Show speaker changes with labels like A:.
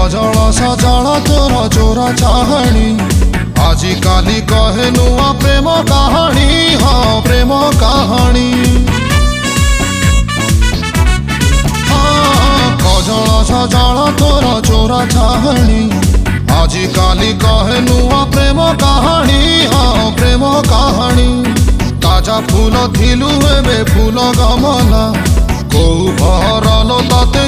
A: Causal सजल तोर चोरा चाहणी आजी काली कहे नुआ प्रेम कहानी। हाँ प्रेम कहानी कजल सजल तोर चोरा चाहणी आजी काली कहे नुआ प्रेम कहानी। हाँ प्रेम कहानी ताजा फूल थिलु एबे फूल गमला कौ भरल तते